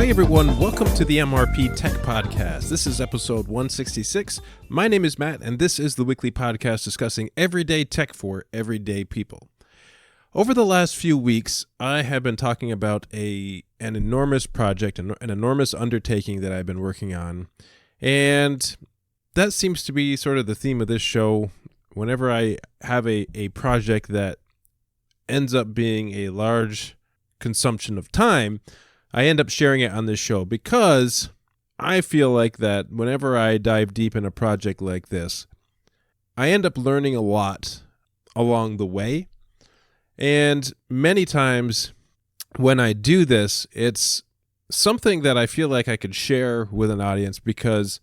Hey everyone, welcome to the MrpTech Podcast. This is episode 166. My name is Matt, and this is the weekly podcast discussing everyday tech for everyday people. Over the last few weeks, I have been talking about an enormous project, an enormous undertaking that I've been working on, and that seems to be sort of the theme of this show. Whenever I have a project that ends up being a large consumption of time, I end up sharing it on this show because I feel like that whenever I dive deep in a project like this, I end up learning a lot along the way. And many times when I do this, it's something that I feel like I could share with an audience because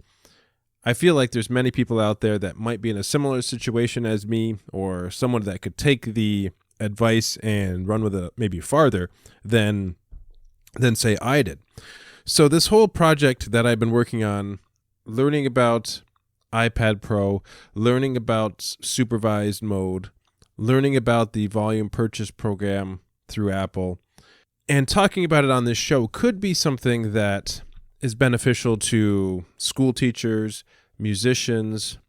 I feel like there's many people out there that might be in a similar situation as me, or someone that could take the advice and run with it maybe farther than say I did. So this whole project that I've been working on, learning about iPad Pro, learning about supervised mode, learning about the volume purchase program through Apple, and talking about it on this show could be something that is beneficial to school teachers, musicians,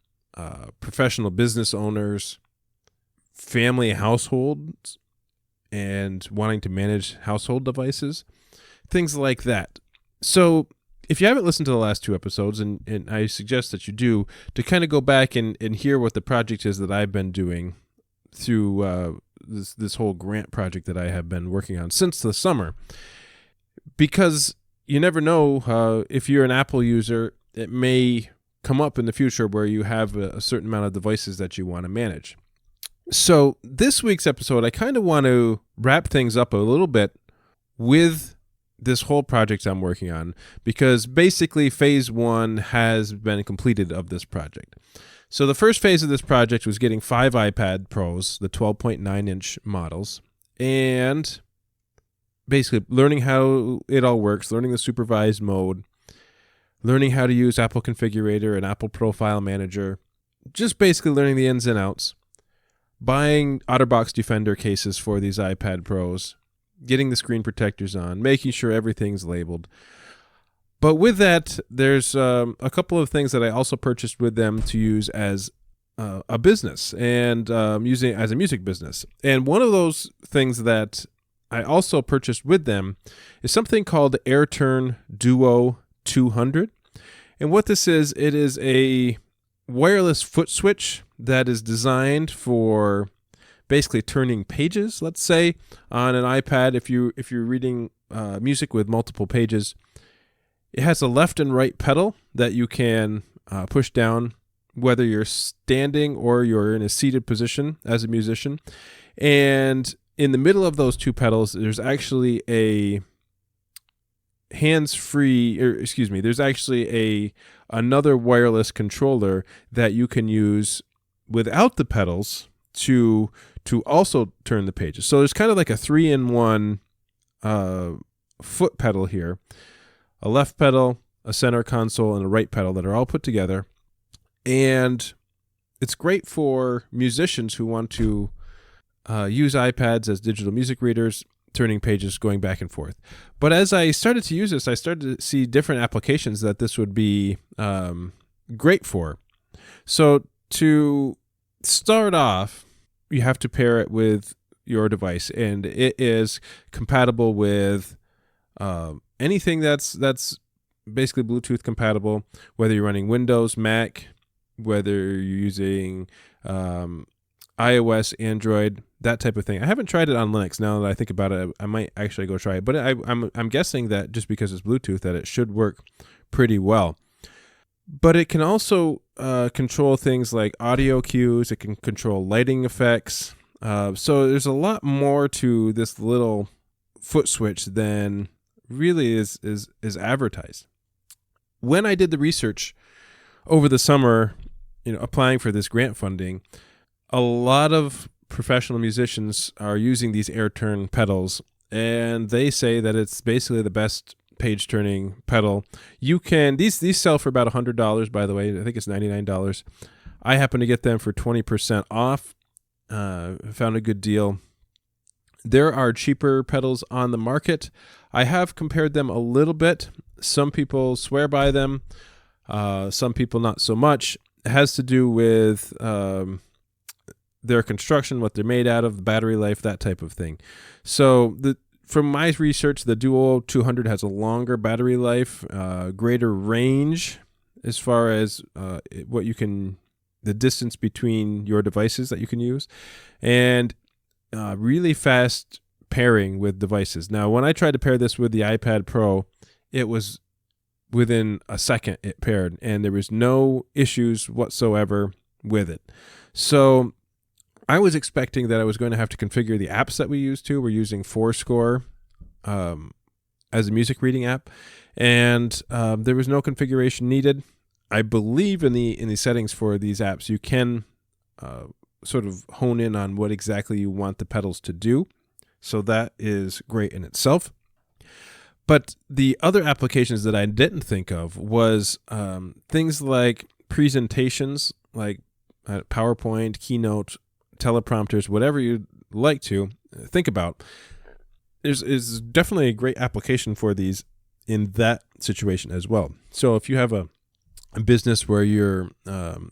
professional business owners, family households, and wanting to manage household devices, things like that. So if you haven't listened to the last two episodes, and I suggest that you do, to kind of go back and hear what the project is that I've been doing through this whole grant project that I have been working on since the summer. Because you never know, if you're an Apple user, it may come up in the future where you have a certain amount of devices that you want to manage. So this week's episode, I kind of want to wrap things up a little bit with this whole project I'm working on, because basically phase one has been completed of this project. So the first phase of this project was getting 5 iPad Pros, the 12.9-inch models, and basically learning how it all works, learning the supervised mode, learning how to use Apple Configurator and Apple Profile Manager, just basically learning the ins and outs, buying OtterBox Defender cases for these iPad Pros, getting the screen protectors on, making sure everything's labeled. But with that, there's a couple of things that I also purchased with them to use as a business and using it as a music business. And one of those things that I also purchased with them is something called AirTurn DUO 200. And what this is, it is a wireless foot switch that is designed for basically turning pages, let's say, on an iPad. If you're reading music with multiple pages, it has a left and right pedal that you can push down, whether you're standing or you're in a seated position as a musician. And in the middle of those two pedals, there's actually a there's actually another wireless controller that you can use without the pedals to also turn the pages. So there's kind of like a 3-in-1 foot pedal here, a left pedal, a center console, and a right pedal that are all put together. And it's great for musicians who want to use iPads as digital music readers, turning pages, going back and forth. But as I started to use this, I started to see different applications that this would be great for. So to start off, you have to pair it with your device, and it is compatible with anything that's basically Bluetooth compatible, whether you're running Windows, Mac, whether you're using iOS, Android, that type of thing. I haven't tried it on Linux. Now that I think about it, I might actually go try it. But I'm guessing that just because it's Bluetooth, that it should work pretty well. But it can also control things like audio cues. It can control lighting effects. So there's a lot more to this little foot switch than really is advertised. When I did the research over the summer, applying for this grant funding, a lot of professional musicians are using these AirTurn pedals, and they say that it's basically the best page turning pedal. You can these sell for about $100, by the way. I think it's $99. I happen to get them for 20% off. Found a good deal. There are cheaper pedals on the market. I have compared them a little bit. Some people swear by them. Some people not so much. It has to do with their construction, what they're made out of, the battery life, that type of thing. So from my research, the Duo 200 has a longer battery life, greater range as far as the distance between your devices that you can use, and really fast pairing with devices. Now, when I tried to pair this with the iPad Pro, it was within a second it paired, and there was no issues whatsoever with it. So I was expecting that I was going to have to configure the apps that we use too. We're using Fourscore as a music reading app, and there was no configuration needed. I believe in the settings for these apps, you can sort of hone in on what exactly you want the pedals to do. So that is great in itself. But the other applications that I didn't think of was things like presentations, like PowerPoint, Keynote, teleprompters, whatever you'd like to think about. Is definitely a great application for these in that situation as well. So if you have a business where you're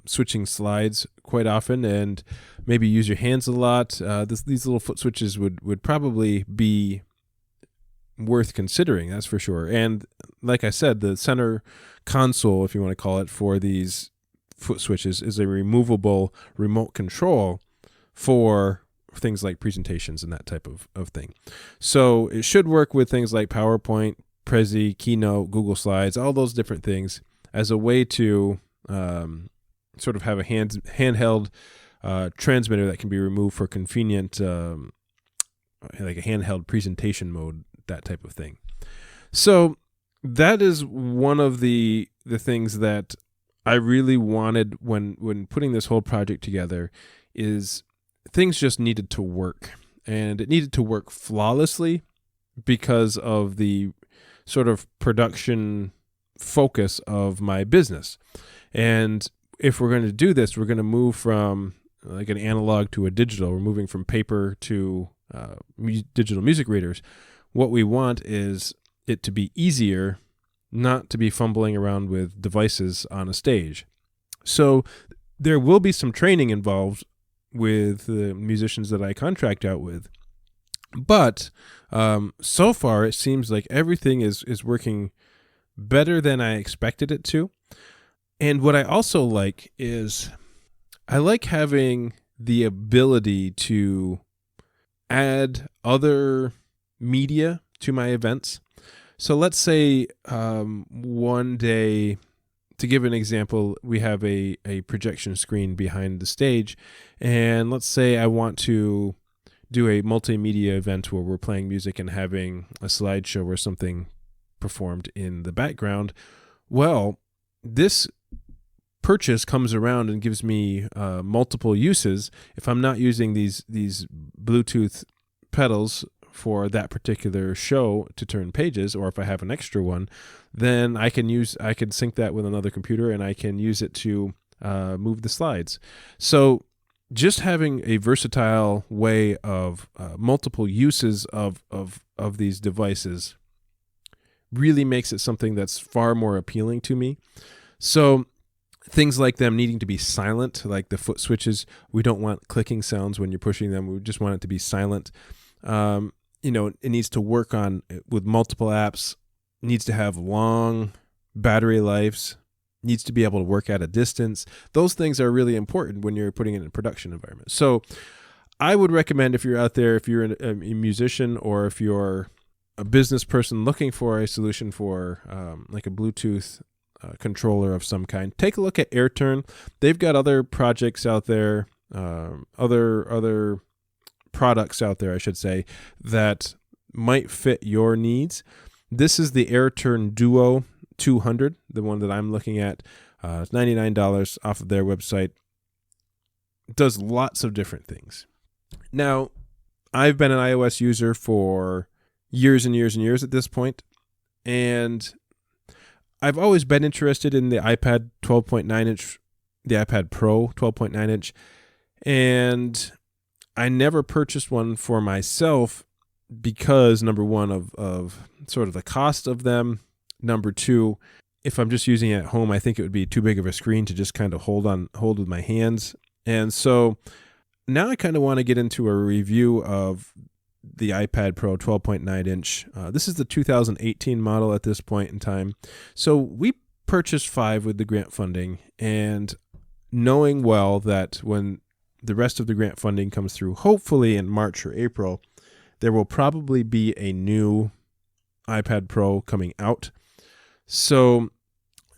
switching slides quite often and maybe use your hands a lot, these little foot switches would probably be worth considering, that's for sure. And like I said, the center console, if you want to call it, for these foot switches is a removable remote control for things like presentations and that type of thing. So it should work with things like PowerPoint, Prezi, Keynote, Google Slides, all those different things as a way to sort of have a handheld transmitter that can be removed for convenient, like a handheld presentation mode, that type of thing. So that is one of the things that I really wanted when putting this whole project together. Is things just needed to work, and it needed to work flawlessly because of the sort of production focus of my business. And if we're going to do this, we're going to move from like an analog to a digital. We're moving from paper to digital music readers. What we want is it to be easier, not to be fumbling around with devices on a stage. So there will be some training involved with the musicians that I contract out with. But so far, it seems like everything is working better than I expected it to. And what I also like is I like having the ability to add other media to my events. So let's say one day, to give an example, we have a projection screen behind the stage, and let's say I want to do a multimedia event where we're playing music and having a slideshow or something performed in the background. Well, this purchase comes around and gives me multiple uses. If I'm not using these Bluetooth pedals for that particular show to turn pages, or if I have an extra one, then I can sync that with another computer and I can use it to move the slides. So just having a versatile way of multiple uses of these devices really makes it something that's far more appealing to me. So things like them needing to be silent, like the foot switches, we don't want clicking sounds when you're pushing them. We just want it to be silent. It needs to work with multiple apps, needs to have long battery lives, needs to be able to work at a distance. Those things are really important when you're putting it in a production environment. So I would recommend, if you're out there, if you're a musician or if you're a business person looking for a solution for like a Bluetooth controller of some kind, take a look at AirTurn. They've got other projects out there, other products out there, I should say, that might fit your needs. This is the AirTurn DUO 200, the one that I'm looking at. It's $99 off of their website. It does lots of different things. Now, I've been an iOS user for years and years and years at this point, and I've always been interested in the iPad 12.9 inch, the iPad Pro 12.9 inch, and I never purchased one for myself because, number one, of sort of the cost of them. Number two, if I'm just using it at home, I think it would be too big of a screen to just kind of hold with my hands. And so now I kind of want to get into a review of the iPad Pro 12.9 inch. This is the 2018 model at this point in time. So we purchased 5 with the grant funding, and knowing well that when the rest of the grant funding comes through, hopefully in March or April, there will probably be a new iPad Pro coming out. So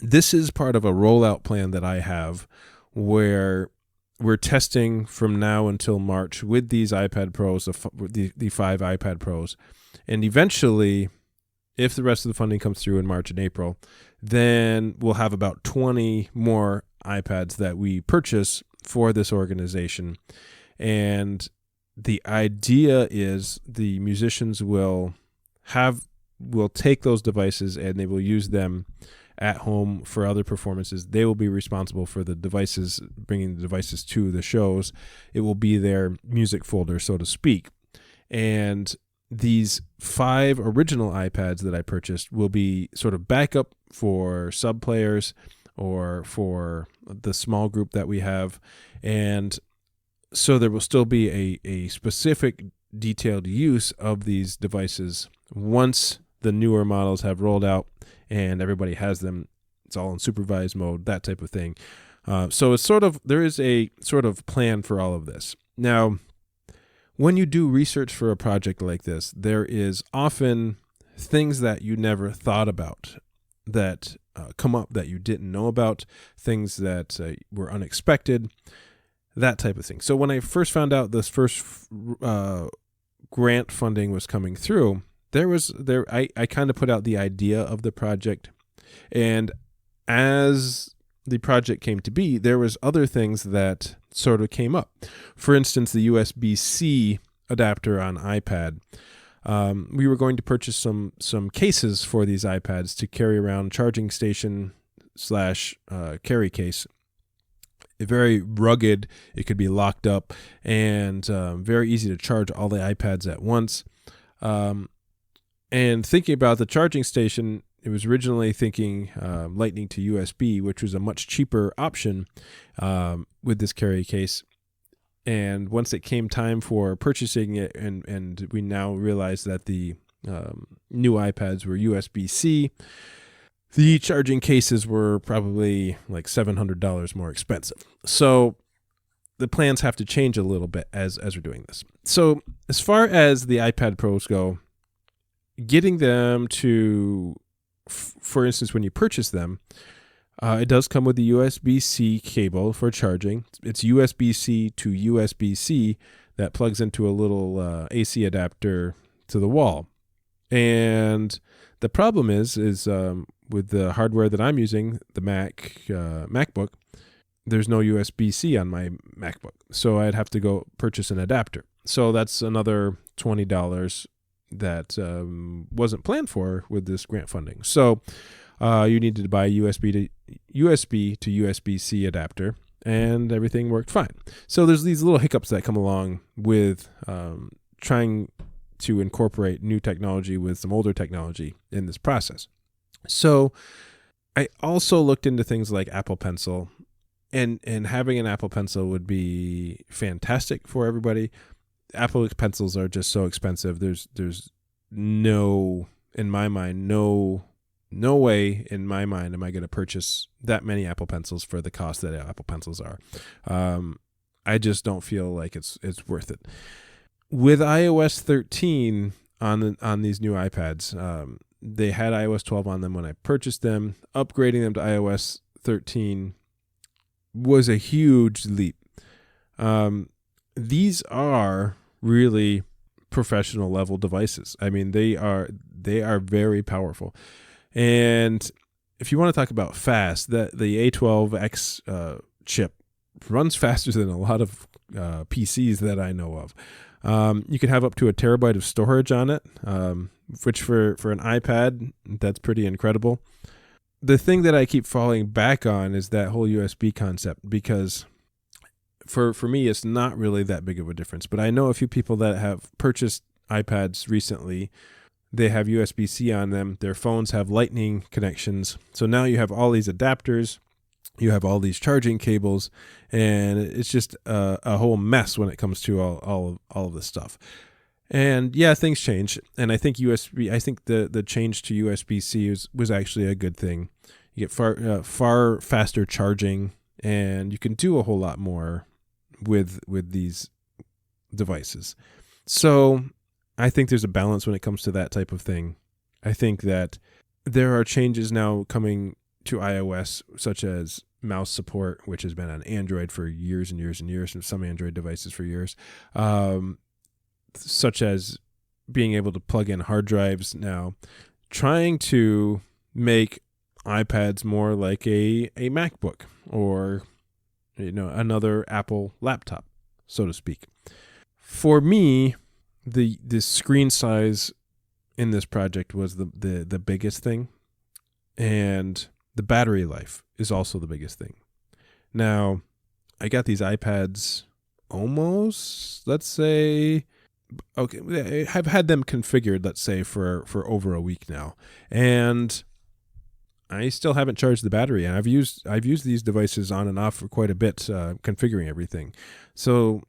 this is part of a rollout plan that I have where we're testing from now until March with these iPad Pros, the 5 iPad Pros. And eventually, if the rest of the funding comes through in March and April, then we'll have about 20 more iPads that we purchase for this organization. And the idea is the musicians will take those devices and they will use them at home for other performances. They will be responsible for the devices, bringing the devices to the shows. It will be their music folder, so to speak. And these 5 original iPads that I purchased will be sort of backup for sub players or for the small group that we have. And so there will still be a specific detailed use of these devices once the newer models have rolled out and everybody has them. It's all in supervised mode, that type of thing. So it's there is a sort of plan for all of this. Now, when you do research for a project like this, there is often things that you never thought about that come up that you didn't know about, things that were unexpected, that type of thing. So when I first found out this first grant funding was coming through, I kind of put out the idea of the project, and as the project came to be, there was other things that sort of came up. For instance, the USB-C adapter on iPad. We were going to purchase some cases for these iPads to carry around, charging station / carry case. Very rugged. It could be locked up and very easy to charge all the iPads at once. And thinking about the charging station, it was originally thinking Lightning to USB, which was a much cheaper option with this carry case. And once it came time for purchasing it, and we now realize that the new iPads were USB-C, the charging cases were probably like $700 more expensive. So the plans have to change a little bit as we're doing this. So as far as the iPad Pros go, getting them to, for instance, when you purchase them, it does come with the USB-C cable for charging. It's USB-C to USB-C that plugs into a little AC adapter to the wall. And the problem is with the hardware that I'm using, the MacBook, there's no USB-C on my MacBook. So I'd have to go purchase an adapter. So that's another $20 that wasn't planned for with this grant funding. So you needed to buy a USB to USB-C adapter, and everything worked fine. So there's these little hiccups that come along with trying to incorporate new technology with some older technology in this process. So I also looked into things like Apple Pencil, and having an Apple Pencil would be fantastic for everybody. Apple Pencils are just so expensive. There's no, in my mind, no way in my mind am I going to purchase that many Apple Pencils for the cost that Apple Pencils are. I just don't feel like it's worth it. With iOS 13 on these new iPads, they had iOS 12 on them when I purchased them. Upgrading them to iOS 13 was a huge leap. These are really professional level devices. I mean, they are very powerful. And if you want to talk about fast, the A12X chip runs faster than a lot of PCs that I know of. You can have up to 1 terabyte of storage on it, which for an iPad, that's pretty incredible. The thing that I keep falling back on is that whole USB concept, because for me, it's not really that big of a difference. But I know a few people that have purchased iPads recently. They have USB-C on them. Their phones have Lightning connections. So now you have all these adapters. You have all these charging cables, and it's just a whole mess when it comes to all of this stuff. And yeah, things change. And I think the change to USB-C was actually a good thing. You get far faster charging, and you can do a whole lot more with these devices. So I think there's a balance when it comes to that type of thing. I think that there are changes now coming to iOS, such as mouse support, which has been on Android for years and years and years, and some Android devices for years, such as being able to plug in hard drives now, trying to make iPads more like a MacBook or another Apple laptop, so to speak. For me, the screen size in this project was the biggest thing, and the battery life is also the biggest thing. Now, I got these iPads almost, let's say, okay, I've had them configured, let's say, for over a week now, and I still haven't charged the battery. And I've used these devices on and off for quite a bit, configuring everything. So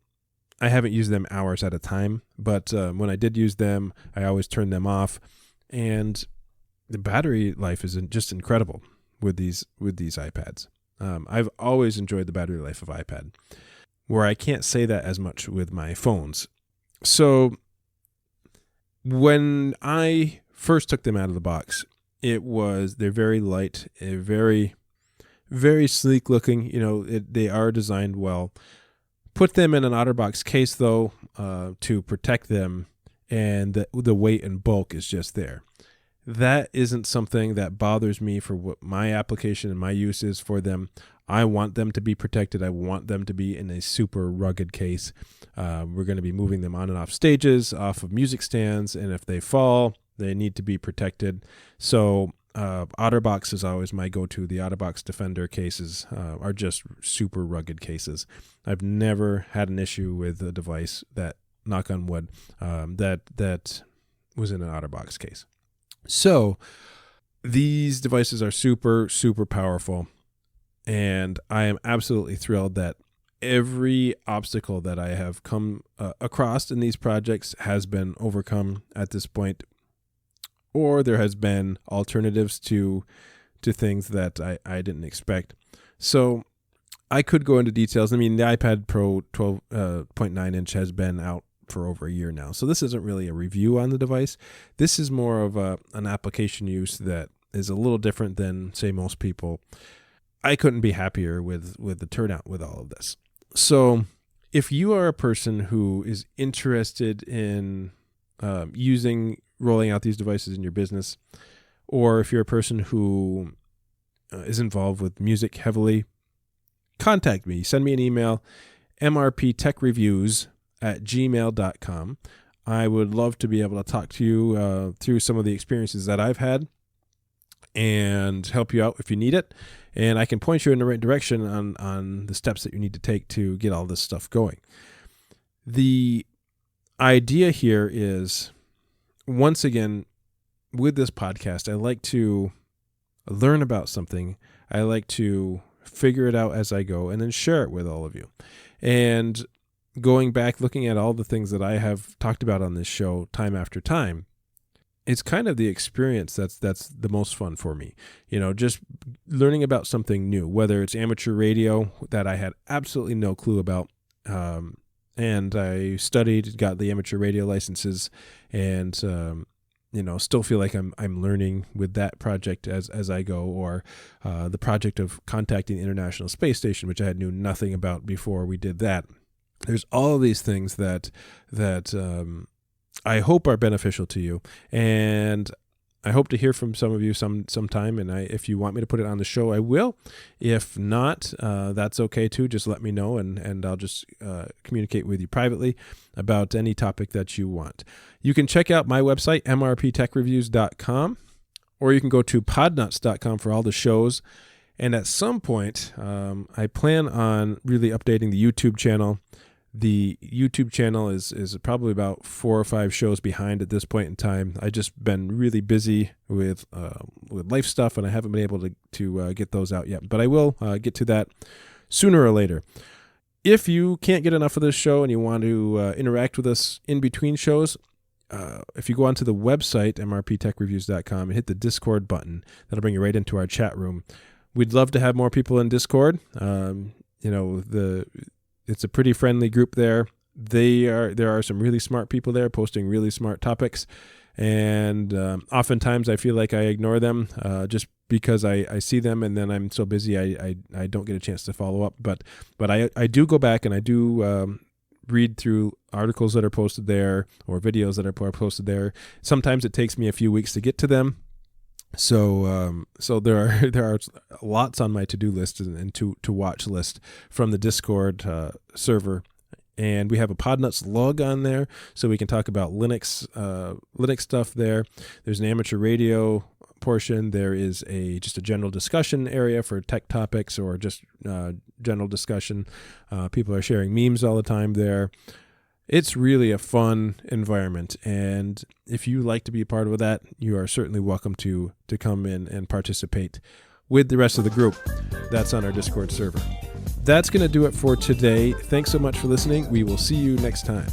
I haven't used them hours at a time, but when I did use them, I always turned them off, and the battery life is just incredible with these iPads. I've always enjoyed the battery life of iPad, where I can't say that as much with my phones. So when I first took them out of the box, they're very light, very, very sleek looking. They are designed well. Put them in an OtterBox case though, to protect them, and the weight and bulk is just there. That isn't something that bothers me for what my application and my use is for them. I want them to be protected. I want them to be in a super rugged case. We're going to be moving them on and off stages, off of music stands, and if they fall, they need to be protected. So OtterBox is always my go-to. The OtterBox Defender cases are just super rugged cases. I've never had an issue with a device that, knock on wood, that was in an OtterBox case. So these devices are super, super powerful, and I am absolutely thrilled that every obstacle that I have come across in these projects has been overcome at this point, or there has been alternatives to things that I didn't expect. So I could go into details. I mean, the iPad Pro 12.9 inch has been out for over a year now. So this isn't really a review on the device. This is more of an application use that is a little different than, say, most people. I couldn't be happier with the turnout with all of this. So if you are a person who is interested in rolling out these devices in your business, or if you're a person who is involved with music heavily, contact me. Send me an email, mrptechreviews@gmail.com. I would love to be able to talk to you through some of the experiences that I've had and help you out if you need it. And I can point you in the right direction on the steps that you need to take to get all this stuff going. The idea here is, once again, with this podcast, I like to learn about something. I like to figure it out as I go and then share it with all of you. And going back, looking at all the things that I have talked about on this show time after time, it's kind of the experience that's the most fun for me. Just learning about something new, whether it's amateur radio that I had absolutely no clue about. And I studied, got the amateur radio licenses, and still feel like I'm learning with that project as I go, or the project of contacting the International Space Station, which I knew nothing about before we did that. There's all of these things that I hope are beneficial to you, and I hope to hear from some of you sometime. And if you want me to put it on the show, I will. If not, that's okay too. Just let me know, and I'll just communicate with you privately about any topic that you want. You can check out my website, mrptechreviews.com, or you can go to podnuts.com for all the shows. And at some point, I plan on really updating the YouTube channel. The YouTube channel is probably about 4 or 5 shows behind at this point in time. I just been really busy with life stuff, and I haven't been able to get those out yet. But I will get to that sooner or later. If you can't get enough of this show and you want to interact with us in between shows, if you go onto the website, mrptechreviews.com, and hit the Discord button, that'll bring you right into our chat room. We'd love to have more people in Discord. It's a pretty friendly group there. There are some really smart people there posting really smart topics, and oftentimes I feel like I ignore them just because I see them and then I'm so busy I don't get a chance to follow up. But I do go back and I do read through articles that are posted there or videos that are posted there. Sometimes it takes me a few weeks to get to them. So there are lots on my to-do list and to watch list from the Discord server, and we have a Podnuts log on there, so we can talk about Linux stuff there. There's an amateur radio portion. There is just a general discussion area for tech topics or just general discussion. People are sharing memes all the time there. It's really a fun environment, and if you like to be a part of that, you are certainly welcome to come in and participate with the rest of the group that's on our Discord server. That's going to do it for today. Thanks so much for listening. We will see you next time.